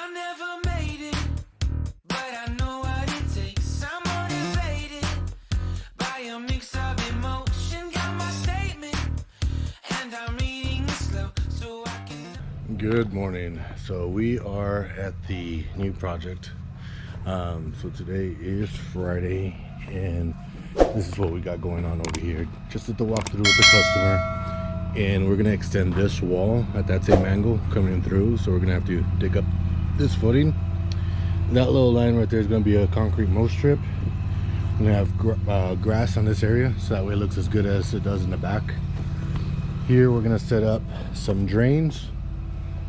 I never made it, but I know what it takes. I'm motivated by a mix of emotion. Got my statement, and I'm reading it slow so I can. Good morning. So we are at the new project. So today is Friday, and this is what we got going on over here. Just at the walkthrough with the customer, and we're gonna extend this wall at that same angle coming through. So we're gonna have to dig up this footing. That little line right there is gonna be a concrete mow strip. We're gonna have grass on this area, so that way it looks as good as it does in the back. Here we're gonna set up some drains.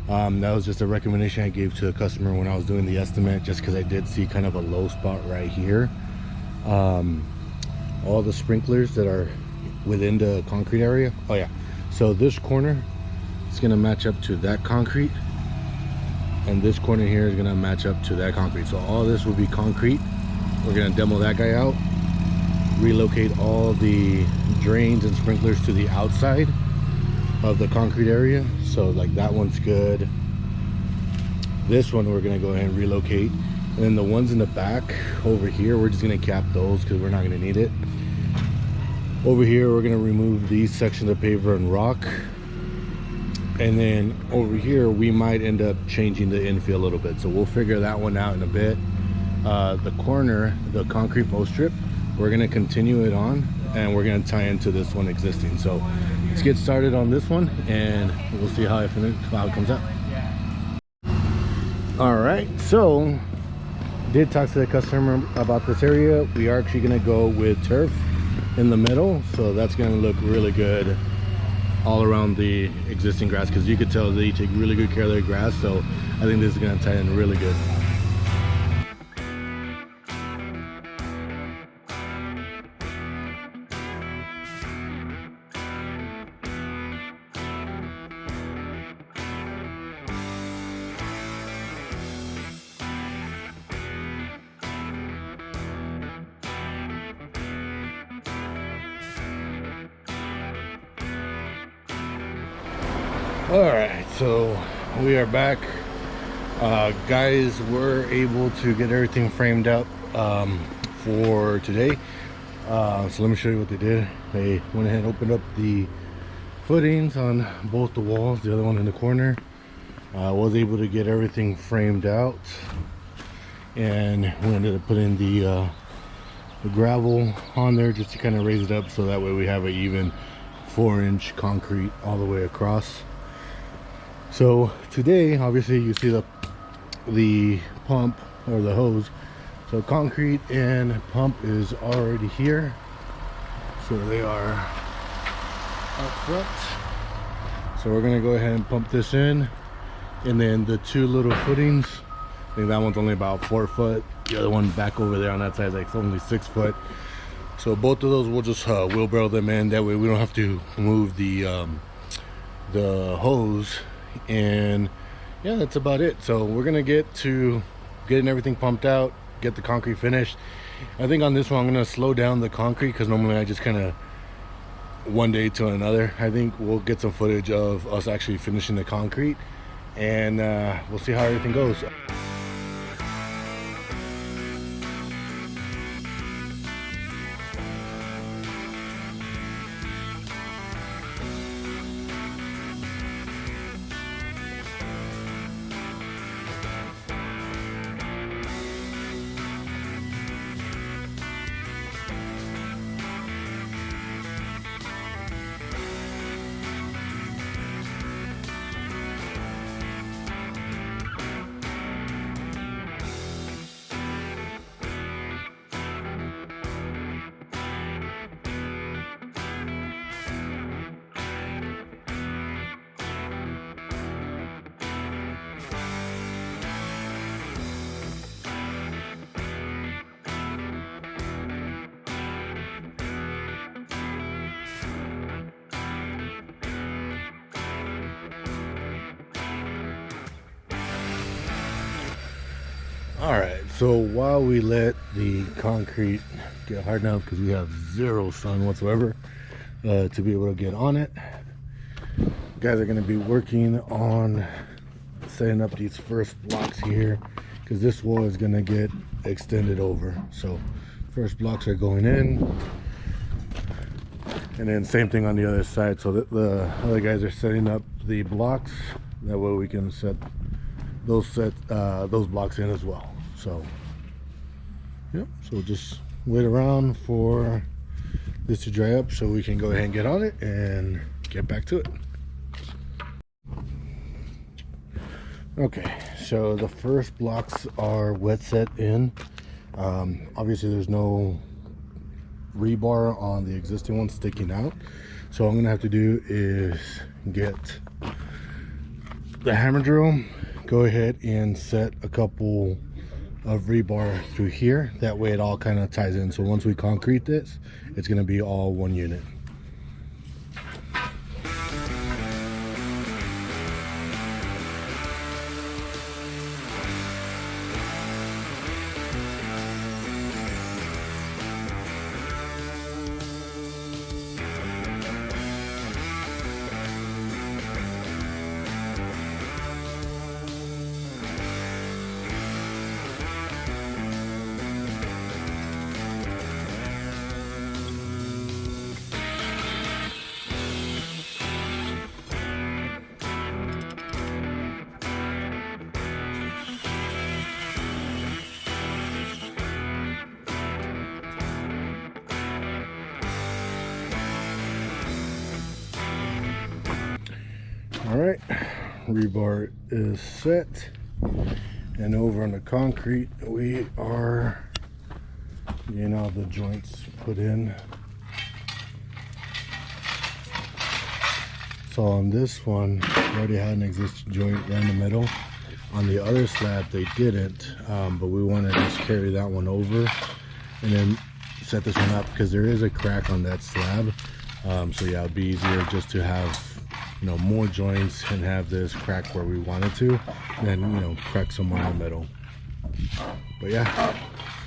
That was just a recommendation I gave to a customer when I was doing the estimate, just because I did see kind of a low spot right here. All the sprinklers that are within the concrete area, oh yeah, so this corner is going to match up to that concrete, and this corner here is going to match up to that concrete. So all this will be concrete. We're going to demo that guy out, relocate all the drains and sprinklers to the outside of the concrete area. So like that one's good. This one we're gonna go ahead and relocate, and then the ones in the back over here, we're just gonna cap those because we're not gonna need it. Over here we're gonna remove these sections of paver and rock, and then over here we might end up changing the infill a little bit, so we'll figure that one out in a bit. The corner, the concrete post strip, we're gonna continue it on, and we're gonna tie into this one existing. So let's get started on this one, and we'll see how it comes out. All right, so did talk to the customer about this area. We are actually going to go with turf in the middle, so that's going to look really good all around the existing grass, because you could tell they take really good care of their grass. So I think this is going to tie in really good. All right, so we are back. Guys were able to get everything framed up for today. So let me show you what they did. They went ahead and opened up the footings on both the walls, the other one in the corner. Was able to get everything framed out, and we ended up putting the gravel on there just to kind of raise it up, so that way we have an even 4-inch concrete all the way across. So today, obviously, you see the pump or the hose. So concrete and pump is already here. So they are up front. So we're gonna go ahead and pump this in, and then the two little footings. I think that one's only about 4 foot. The other one back over there on that side is like only 6 foot. So both of those we'll just wheelbarrow them in. That way we don't have to move the hose. And yeah, that's about it. So we're gonna get to getting everything pumped out, get the concrete finished. I think on this one I'm gonna slow down the concrete, because normally I just kind of one day to another. I think we'll get some footage of us actually finishing the concrete, and we'll see how everything goes. All right, so while we let the concrete get hard enough, because we have zero sun whatsoever to be able to get on it, guys are going to be working on setting up these first blocks here, because this wall is gonna get extended over. So first blocks are going in, and then same thing on the other side. So the other guys are setting up the blocks, that way we can set those blocks in as well. So yep, so just wait around for this to dry up so we can go ahead and get on it and get back to it. Okay, so the first blocks are wet set in. Obviously there's no rebar on the existing one sticking out, so what I'm gonna have to do is get the hammer drill, go ahead and set a couple of rebar through here, that way it all kind of ties in. So once we concrete this, it's going to be all one unit. All right, rebar is set, and over on the concrete we are getting all the joints put in. So on this one, we already had an existing joint right in the middle. On the other slab they didn't, but we want to just carry that one over and then set this one up, because there is a crack on that slab. So yeah, it'd be easier just to have, you know, more joints and have this crack where we want it to, then, you know, crack somewhere in the middle. But yeah,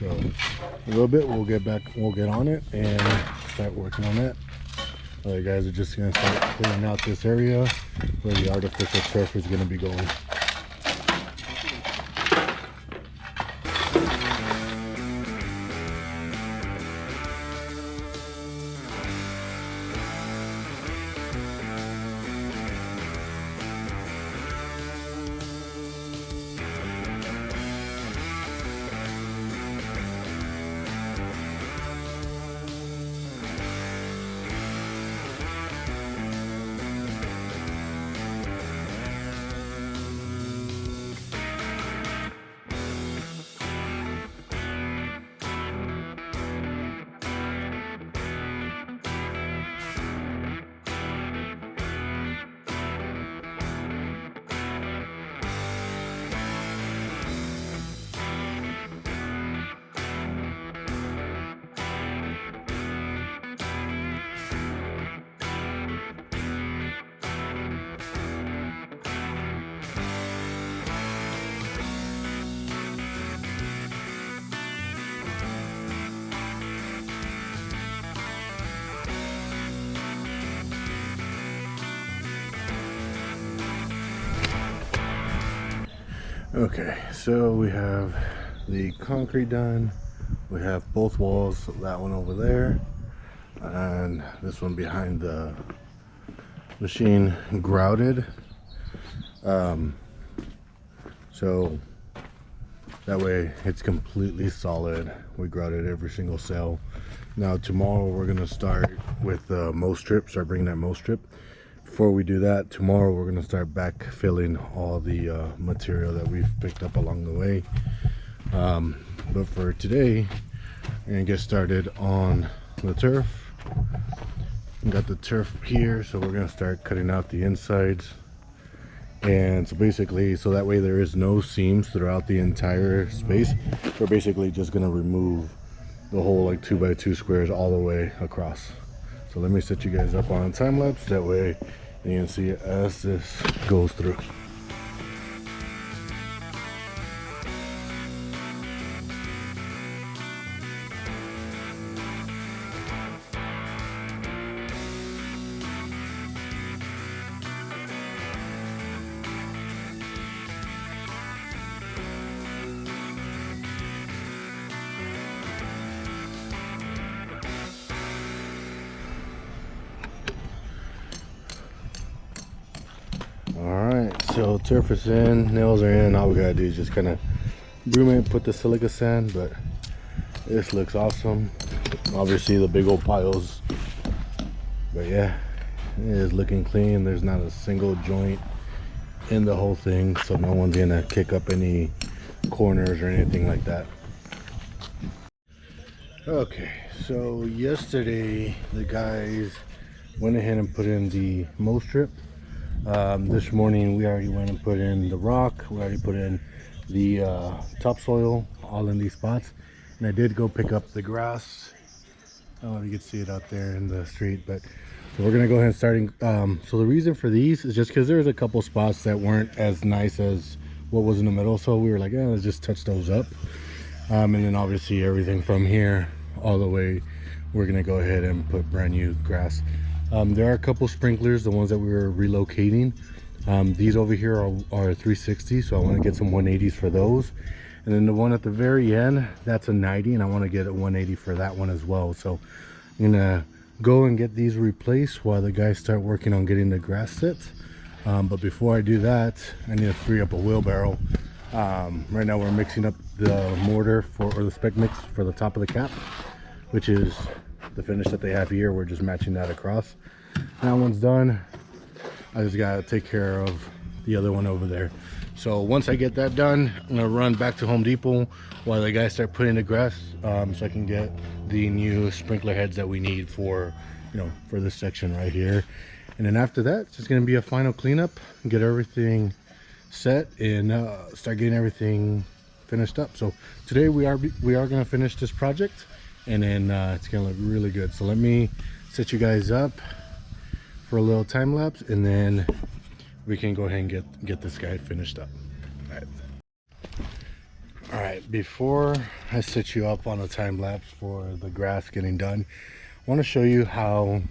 so a little bit we'll get on it and start working on that. Other guys are just gonna start clearing out this area where the artificial turf is gonna be going. Okay, so we have the concrete done. We have both walls, that one over there and this one behind the machine, grouted. So that way it's completely solid. We grouted every single cell. Now tomorrow we're gonna start with the most strip, start bringing that most strip. Before we do that, tomorrow we're going to start backfilling all the material that we've picked up along the way. But for today, we're going to get started on the turf. We got the turf here, so we're going to start cutting out the insides. And so basically, so that way there is no seams throughout the entire space. We're basically just going to remove the whole like 2x2 squares all the way across. So let me set you guys up on a time lapse, that way you can see it as this goes through. Surface in, nails are in. All we gotta do is just kind of broom it, put the silica sand. But this looks awesome. Obviously the big old piles, but yeah, it is looking clean. There's not a single joint in the whole thing, so no one's gonna kick up any corners or anything like that. Okay, so yesterday the guys went ahead and put in the mow strip. This morning we already went and put in the rock. We already put in the topsoil, all in these spots. And I did go pick up the grass. I don't know if you can see it out there in the street, but so we're gonna go ahead and starting. So the reason for these is just because there's a couple spots that weren't as nice as what was in the middle. So we were like, yeah, let's just touch those up. And then obviously everything from here all the way, we're gonna go ahead and put brand new grass. There are a couple sprinklers, the ones that we were relocating. These over here are 360, so I want to get some 180s for those. And then the one at the very end, that's a 90, and I want to get a 180 for that one as well. So I'm gonna go and get these replaced while the guys start working on getting the grass set. But before I do that, I need to free up a wheelbarrow. Right now we're mixing up the mortar or the spec mix for the top of the cap, which is the finish that they have here. We're just matching that across. That one's done. I just gotta take care of the other one over there. So once I get that done, I'm gonna run back to Home Depot while the guys start putting the grass, so I can get the new sprinkler heads that we need for, you know, for this section right here. And then after that, it's just gonna be a final cleanup, get everything set, and start getting everything finished up. So today we are gonna finish this project, and then it's gonna look really good. So let me set you guys up for a little time lapse, and then we can go ahead and get this guy finished up. All right, before I set you up on a time lapse for the grass getting done, I want to show you how,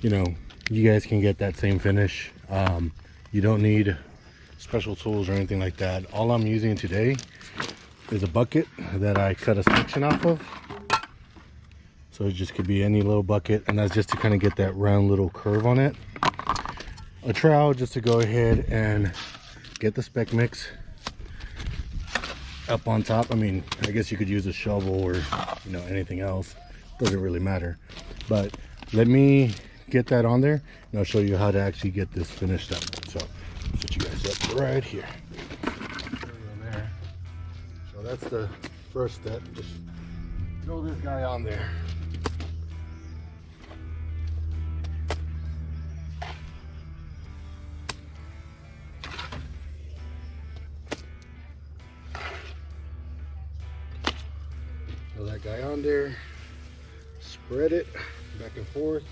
you know, you guys can get that same finish. You don't need special tools or anything like that. All I'm using today is a bucket that I cut a section off of. So it just could be any little bucket, and that's just to kind of get that round little curve on it. A trowel just to go ahead and get the spec mix up on top. I mean, I guess you could use a shovel or, you know, anything else. Doesn't really matter. But let me get that on there, and I'll show you how to actually get this finished up. So I'll set you guys up right here. There. So that's the first step. Just throw this guy on there. Throw that guy on there, spread it back and forth.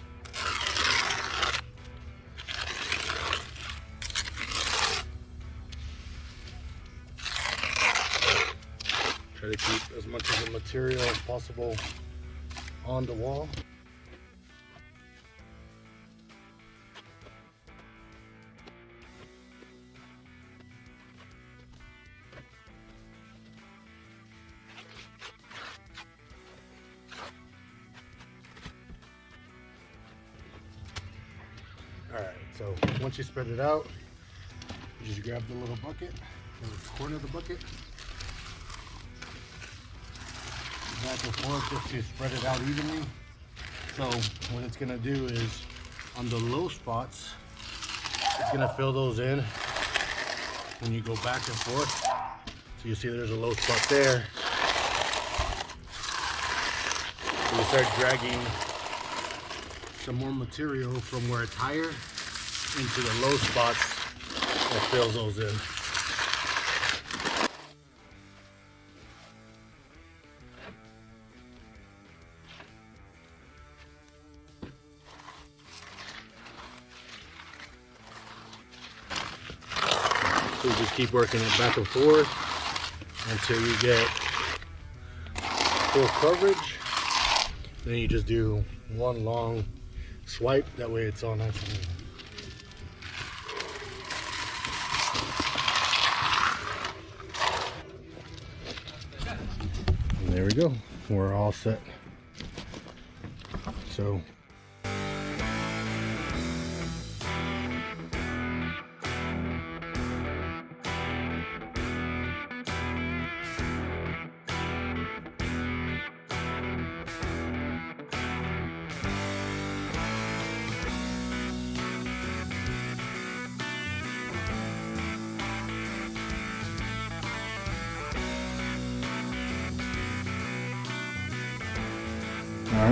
Try to keep as much of the material as possible on the wall. Alright, so once you spread it out, you just grab the little bucket, the corner of the bucket, back and forth just to spread it out evenly. So what it's gonna do is on the low spots, it's gonna fill those in when you go back and forth. So you see there's a low spot there. So you start dragging some more material from where it's higher into the low spots that fills those in. So you just keep working it back and forth until you get full coverage. Then you just do one long swipe, that way it's all nice and even. And there we go, we're all set. So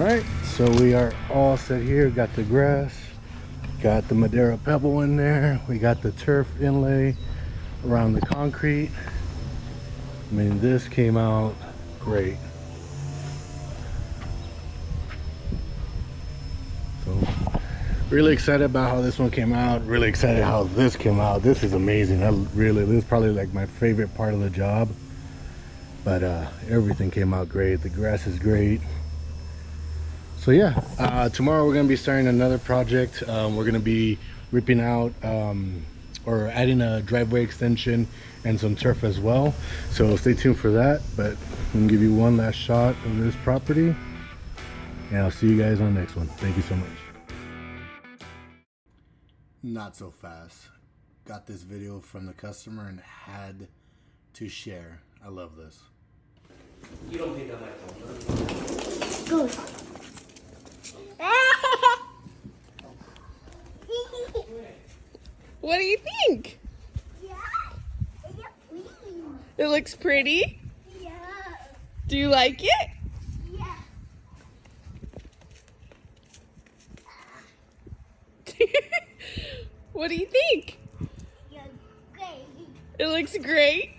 right, so we are all set here. Got the grass, got the Madeira pebble in there, we got the turf inlay around the concrete. I mean, this came out great. So really excited about how this one came out. Really excited how this came out. This is amazing. This is probably like my favorite part of the job. But everything came out great. The grass is great. So yeah, tomorrow we're gonna be starting another project. We're gonna be ripping out or adding a driveway extension and some turf as well. So stay tuned for that. But I'm gonna give you one last shot of this property, and I'll see you guys on the next one. Thank you so much. Not so fast. Got this video from the customer and had to share. I love this. You don't pick up my phone. Go. What do you think? It looks pretty? Yeah. Do you like it? Yeah. What do you think? You're great. It looks great?